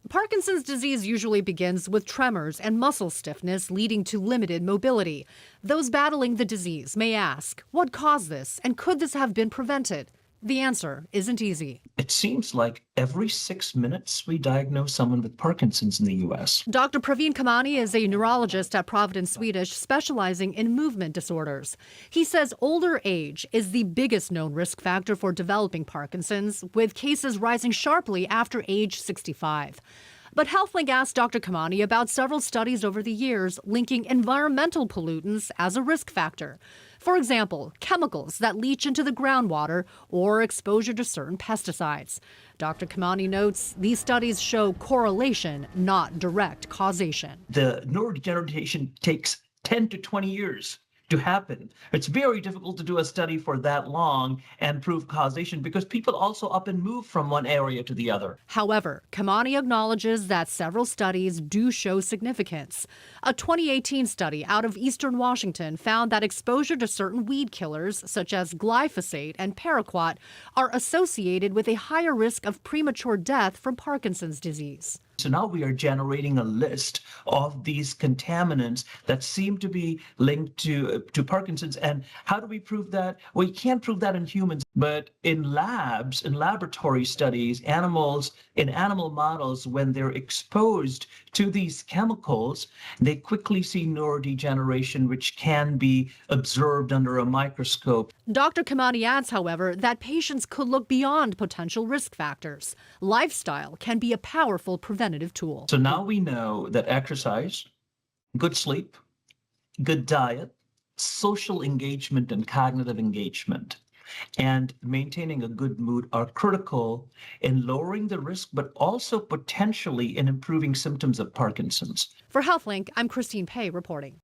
Parkinson's disease usually begins with tremors and muscle stiffness leading to limited mobility. Those battling the disease may ask, what caused this and could this have been prevented? The answer isn't easy. It seems like every 6 minutes we diagnose someone with Parkinson's in the U.S. Dr. Praveen Kamani is a neurologist at Providence Swedish specializing in movement disorders. He says older age is the biggest known risk factor for developing Parkinson's, with cases rising sharply after age 65. But HealthLink asked Dr. Kamani about several studies over the years linking environmental pollutants as a risk factor. For example, chemicals that leach into the groundwater or exposure to certain pesticides. Dr. Kamani notes these studies show correlation, not direct causation. The neurodegeneration takes 10 to 20 years to happen. It's very difficult to do a study for that long and prove causation because people also up and move from one area to the other. However, Kamani acknowledges that several studies do show significance. A 2018 study out of Eastern Washington found that exposure to certain weed killers, such as glyphosate and paraquat, are associated with a higher risk of premature death from Parkinson's disease. So now we are generating a list of these contaminants that seem to be linked to Parkinson's. And how do we prove that? Well, you can't prove that in humans, but in labs, in laboratory studies, in animal models, when they're exposed to these chemicals, they quickly see neurodegeneration, which can be observed under a microscope. Dr. Kamani adds, however, that patients could look beyond potential risk factors. Lifestyle can be a powerful preventative tool. So now we know that exercise, good sleep, good diet, social engagement and cognitive engagement, and maintaining a good mood are critical in lowering the risk, but also potentially in improving symptoms of Parkinson's. For HealthLink, I'm Christine Pei reporting.